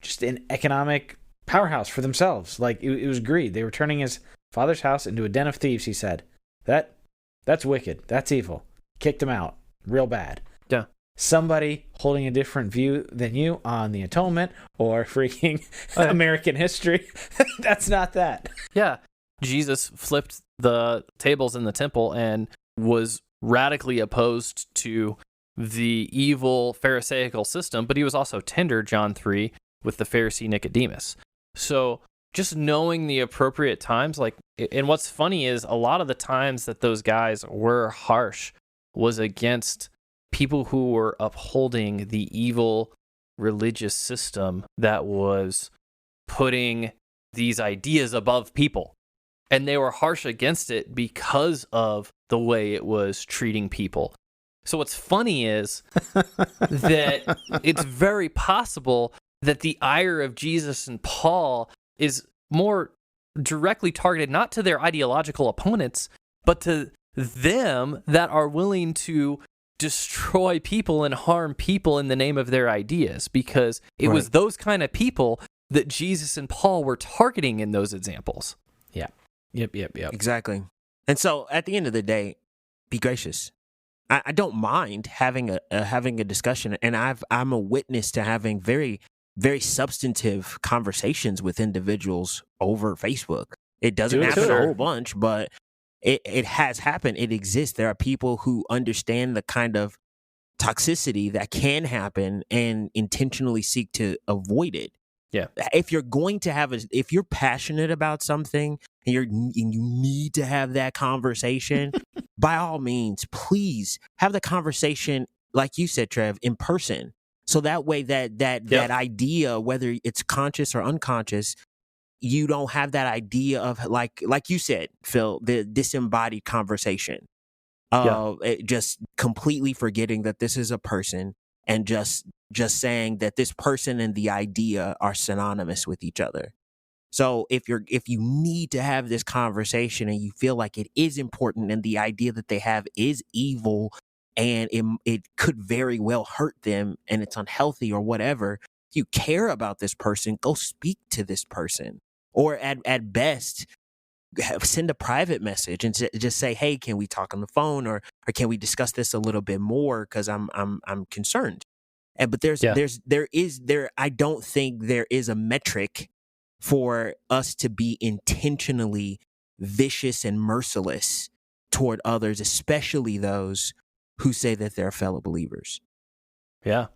just an economic powerhouse for themselves. Like, it was greed. They were turning his father's house into a den of thieves, he said. That's wicked. That's evil. Kicked him out. Real bad. Yeah. Somebody holding a different view than you on the atonement or freaking American history, that's not that. Yeah. Jesus flipped the tables in the temple and was radically opposed to the evil Pharisaical system, but he was also tender, John 3, with the Pharisee Nicodemus. So just knowing the appropriate times, like, and what's funny is a lot of the times that those guys were harsh was against people who were upholding the evil religious system that was putting these ideas above people. And they were harsh against it because of the way it was treating people. So what's funny is that it's very possible that the ire of Jesus and Paul is more directly targeted not to their ideological opponents, but to them that are willing to destroy people and harm people in the name of their ideas, because it was those kind of people that Jesus and Paul were targeting in those examples. Yeah. Yep. Exactly. And so at the end of the day, be gracious. I don't mind having a discussion, and I'm a witness to having very, very substantive conversations with individuals over Facebook. It doesn't happen a whole bunch, but it has happened. It exists. There are people who understand the kind of toxicity that can happen and intentionally seek to avoid it. Yeah. If you're going to if you're passionate about something and you need to have that conversation, by all means, please have the conversation, like you said, Trev, in person. So that way that idea, whether it's conscious or unconscious, you don't have that idea of like you said, Phil, the disembodied conversation. Just completely forgetting that this is a person and just saying that this person and the idea are synonymous with each other. So if you need to have this conversation and you feel like it is important and the idea that they have is evil and it could very well hurt them and it's unhealthy or whatever, if you care about this person, go speak to this person. Or at best, send a private message and just say, hey, can we talk on the phone or can we discuss this a little bit more? Because I'm concerned. But I don't think there is a metric for us to be intentionally vicious and merciless toward others, especially those who say that they're fellow believers. Yeah,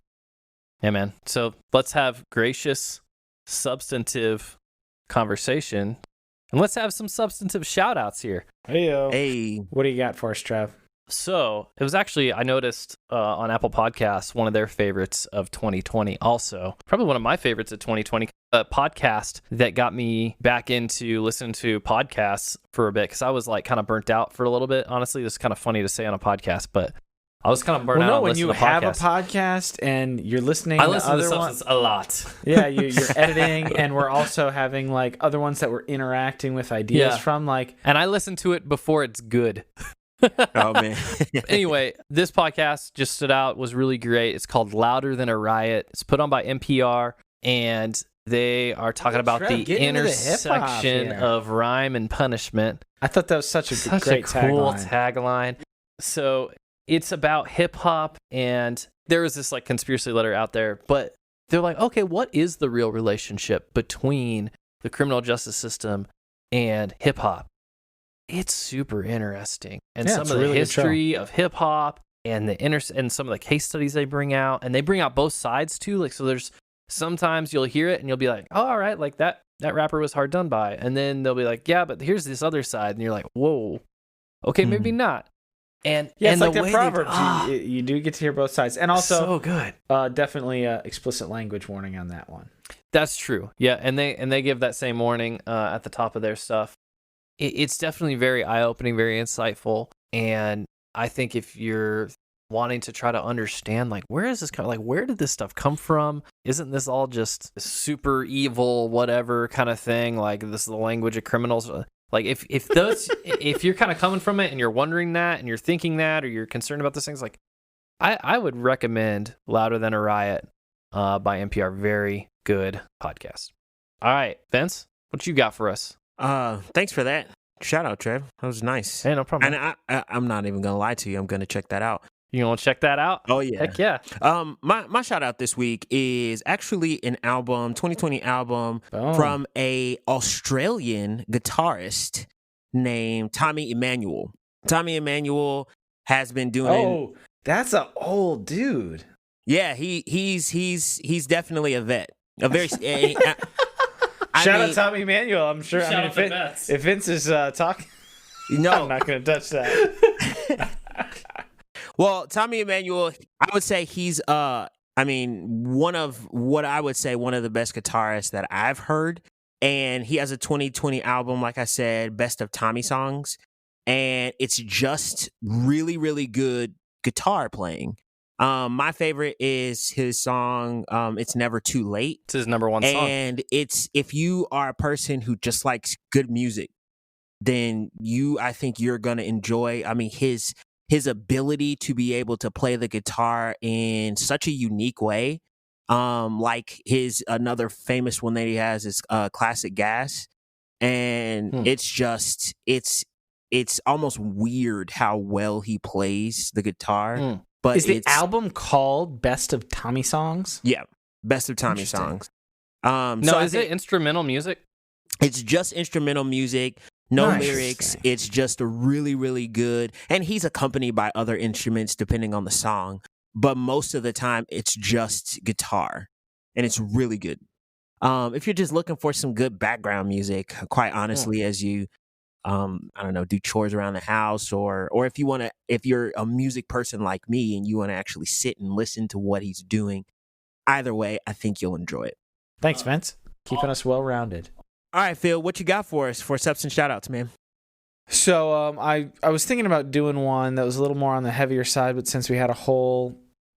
man. So let's have gracious, substantive conversation, and let's have some substantive shout outs here. Hey, what do you got for us, Trev? So it was actually, I noticed on Apple Podcasts, one of their favorites of 2020, also probably one of my favorites of 2020, a podcast that got me back into listening to podcasts for a bit, because I was like kind of burnt out for a little bit. Honestly, this is kind of funny to say on a podcast, but I was kind of burnt out. No, when you have a podcast and you're listening to other ones a lot. Yeah, you're editing, and we're also having like other ones that we're interacting with ideas from, like, and I listen to it before it's good. Oh man. Anyway, this podcast just stood out, was really great. It's called Louder Than a Riot. It's put on by NPR, and they are talking about the intersection of rhyme and punishment. I thought that was such a cool tagline. So it's about hip hop, and there was this like conspiracy letter out there, but they're like, okay, what is the real relationship between the criminal justice system and hip hop? It's super interesting, and some of the history of hip hop and and some of the case studies they bring out, and they bring out both sides too. Like, so there's sometimes you'll hear it and you'll be like, oh, all right, like that rapper was hard done by, and then they'll be like, yeah, but here's this other side, and you're like, whoa, okay, maybe not. And it's like the Proverbs. You do get to hear both sides, and also so good. Definitely explicit language warning on that one. That's true. Yeah, and they give that same warning at the top of their stuff. It's definitely very eye-opening, very insightful, and I think if you're wanting to try to understand, like, where is this like, where did this stuff come from? Isn't this all just super evil, whatever kind of thing? Like, this is the language of criminals. Like, if you're kind of coming from it and you're wondering that and you're thinking that or you're concerned about those things, like, I would recommend Louder Than a Riot by NPR. Very good podcast. All right, Vince, what you got for us? Thanks for that. Shout out, Trev. That was nice. Hey, no problem. And I'm not even gonna lie to you. I'm gonna check that out. You want to check that out? Oh yeah. Heck yeah. My shout out this week is actually an album, 2020 album from a Australian guitarist named Emmanuel. Emmanuel has been doing. That's an old dude. Yeah, he's definitely a vet. A very Shout out Tommy Emmanuel. I'm sure. If Vince is talking, no, I'm not going to touch that. Well, Tommy Emmanuel, I would say he's one of the best guitarists that I've heard. And he has a 2020 album, like I said, Best of TommySongs. And it's just really, really good guitar playing. My favorite is his song, It's Never Too Late. It's his number one song. And if you are a person who just likes good music, then I think you're going to enjoy, his ability to be able to play the guitar in such a unique way. Like another famous one that he has is Classic Gas. And it's almost weird how well he plays the guitar. But is the album called Best of TommySongs? Yeah, Best of TommySongs. Is it instrumental music? It's just instrumental music, no lyrics. It's just a really, really good. And he's accompanied by other instruments depending on the song. But most of the time, it's just guitar. And it's really good. If you're just looking for some good background music, quite honestly, as you do chores around the house, or if you're a music person like me and you want to actually sit and listen to what he's doing, either way, I think you'll enjoy it. Thanks, Vince. Keeping us well-rounded. All right, Phil, what you got for us for Substance Shoutouts, man? So I was thinking about doing one that was a little more on the heavier side, but since we had a whole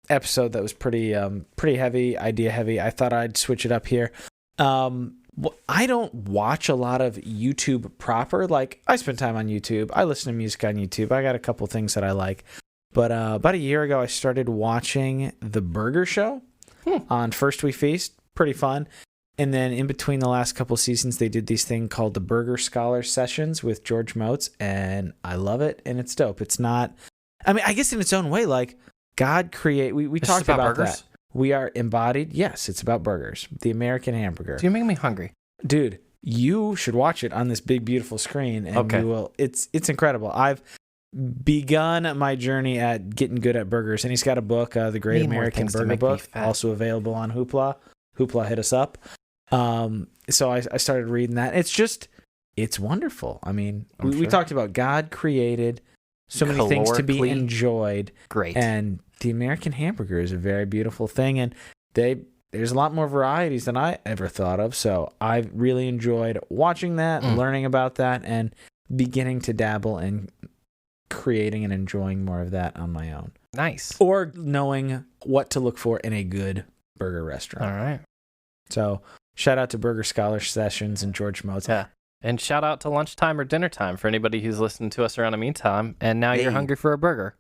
episode that was pretty heavy, idea heavy, I thought I'd switch it up here. I don't watch a lot of YouTube proper. Like, I spend time on YouTube. I listen to music on YouTube. I got a couple things that I like. But about a year ago, I started watching The Burger Show on First We Feast. Pretty fun. And then in between the last couple seasons, they did these thing called the Burger Scholar Sessions with George Motes. And I love it. And it's dope. It's not... I guess in its own way, like, God create... We talked about that. We are embodied. Yes, it's about burgers. The American hamburger. You're making me hungry. Dude, you should watch it on this big, beautiful screen. And you will. It's incredible. I've begun my journey at getting good at burgers. And he's got a book, The Great American Burger Book, also available on Hoopla. Hoopla, hit us up. So I started reading that. It's wonderful. We talked about God created so many things to be enjoyed. Great. And the American hamburger is a very beautiful thing, and there's a lot more varieties than I ever thought of. So I really enjoyed watching that, learning about that, and beginning to dabble in creating and enjoying more of that on my own. Nice. Or knowing what to look for in a good burger restaurant. All right. So shout out to Burger Scholar Sessions and George Motes. Yeah. And shout out to lunchtime or dinner time for anybody who's listening to us around the meantime, and now you're hungry for a burger.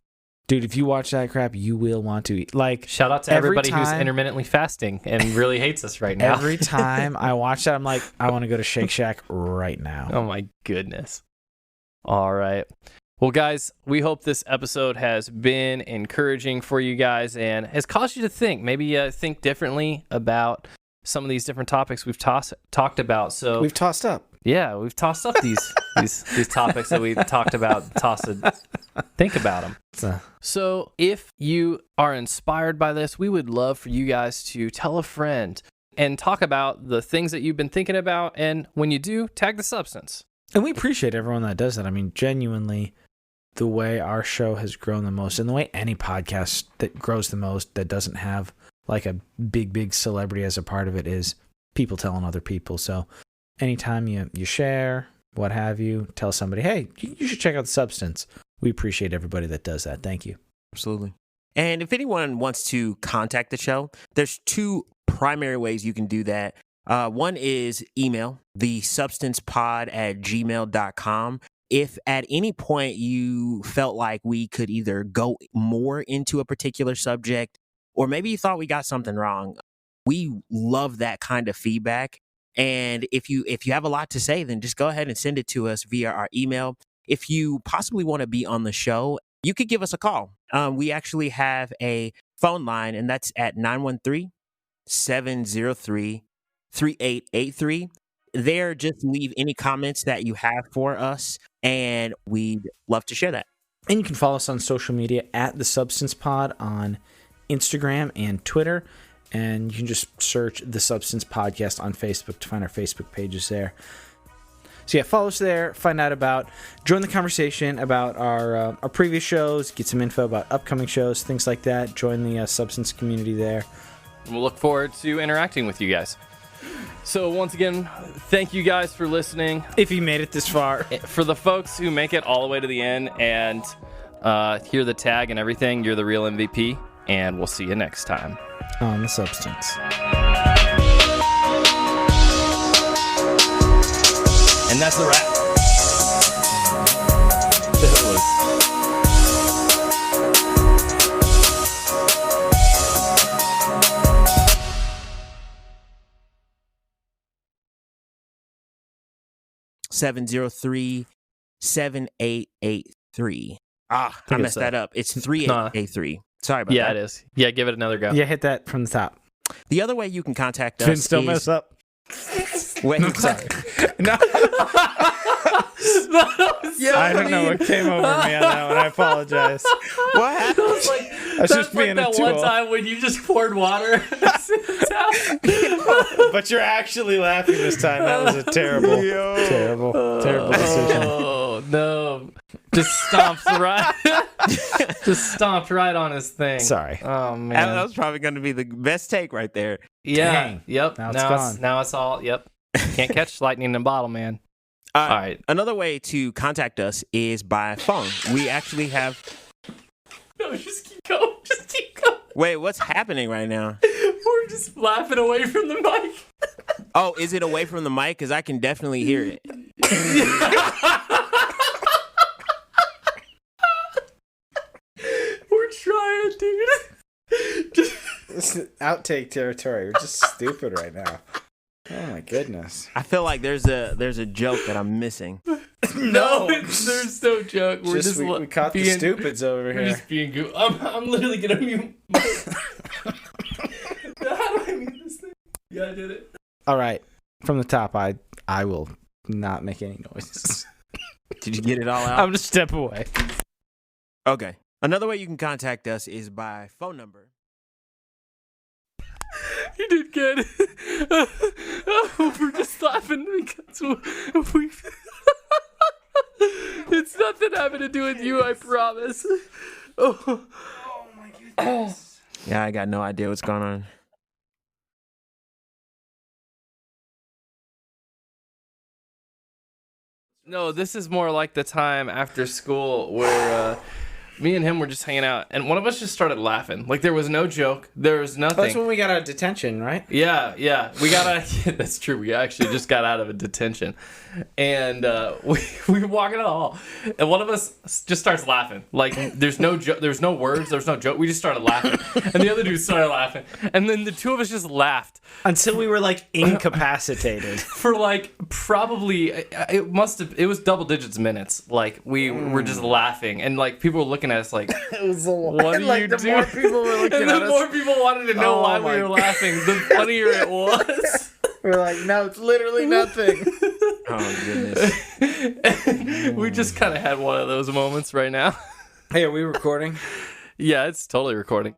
Dude, if you watch that crap, you will want to eat. Like, shout out to everybody who's intermittently fasting and really hates us right now. Every time I watch that, I'm like, I want to go to Shake Shack right now. Oh my goodness. All right. Well, guys, we hope this episode has been encouraging for you guys and has caused you to think, maybe think differently about some of these different topics we've talked about. So we've tossed up. Yeah, we've tossed up these topics that we talked about. Think about them. So if you are inspired by this, we would love for you guys to tell a friend and talk about the things that you've been thinking about. And when you do, tag the substance. And we appreciate everyone that does that. Genuinely, the way our show has grown the most, and the way any podcast that grows the most that doesn't have like a big celebrity as a part of it, is people telling other people. So anytime you share, what have you, tell somebody, hey, you should check out The Substance. We appreciate everybody that does that. Thank you. Absolutely. And if anyone wants to contact the show, there's two primary ways you can do that. One is email, thesubstancepod@gmail.com. If at any point you felt like we could either go more into a particular subject, or maybe you thought we got something wrong, we love that kind of feedback. And if you have a lot to say, then just go ahead and send it to us via our email. If you possibly want to be on the show, you could give us a call. We actually have a phone line, and that's at 913-703-3883. There, just leave any comments that you have for us, and we'd love to share that. And you can follow us on social media at The Substance Pod on Instagram and Twitter. And you can just search The Substance Podcast on Facebook to find our Facebook pages there. So yeah, follow us there, find out about, join the conversation about our previous shows, get some info about upcoming shows, things like that. Join the Substance community there. We'll look forward to interacting with you guys. So once again, thank you guys for listening. If you made it this far. For the folks who make it all the way to the end and hear the tag and everything, you're the real MVP, and we'll see you next time on The Substance. And that's a wrap. It was. (703-7883). I messed that up. It's 3883. Sorry about that. Yeah, it is. Yeah, give it another go. Yeah, hit that from the top. The other way you can contact us Vince, don't mess up. Wait, I'm sorry. No. I don't know what came over me on that one. I apologize. What happened? I was just being that a tool. one time when you just poured water. But you're actually laughing this time. That was a terrible decision. Oh no! Just stomped right on his thing. Sorry. Oh man, That was probably going to be the best take right there. Yeah. Dang. Yep. Now it's gone. Now it's all. Yep. Can't catch lightning in a bottle, man. All right. Another way to contact us is by phone. We actually have. No, just keep going. Just keep going. Wait, what's happening right now? We're just laughing away from the mic. Oh, is it away from the mic? Because I can definitely hear it. We're trying, dude. This is outtake territory. We're just stupid right now. Oh my goodness. I feel like there's a joke that I'm missing. No, there's no joke. We're just we caught the stupids over We're here. just being goofy. I'm literally gonna mute. How do I mute this thing? Yeah, I did it. All right. From the top, I will not make any noises. Did you get it all out? I'm gonna step away. Okay. Another way you can contact us is by phone number. You did good. We're just laughing because we. It's nothing having to do with you, I promise. Oh my goodness. Yeah, I got no idea what's going on. No, this is more like the time after school where me and him were just hanging out, and one of us just started laughing. Like, there was no joke. There was nothing. That's when we got out of detention, right? Yeah. We got out. That's true. We actually just got out of a detention, and we were walking in the hall, and one of us just starts laughing. Like, there's no there's no words, there's no joke. We just started laughing, and the other dude started laughing, and then the two of us just laughed until we were like incapacitated for like probably it was double digits minutes. Like, we were just laughing, and like people were looking at us like, it was a lot. What are like you the doing? more people were looking and at the us, more people wanted to know why we my were laughing, the funnier it was. We're like, no, it's literally nothing. Oh, goodness. We just kind of had one of those moments right now. Hey, are we recording? Yeah, it's totally recording.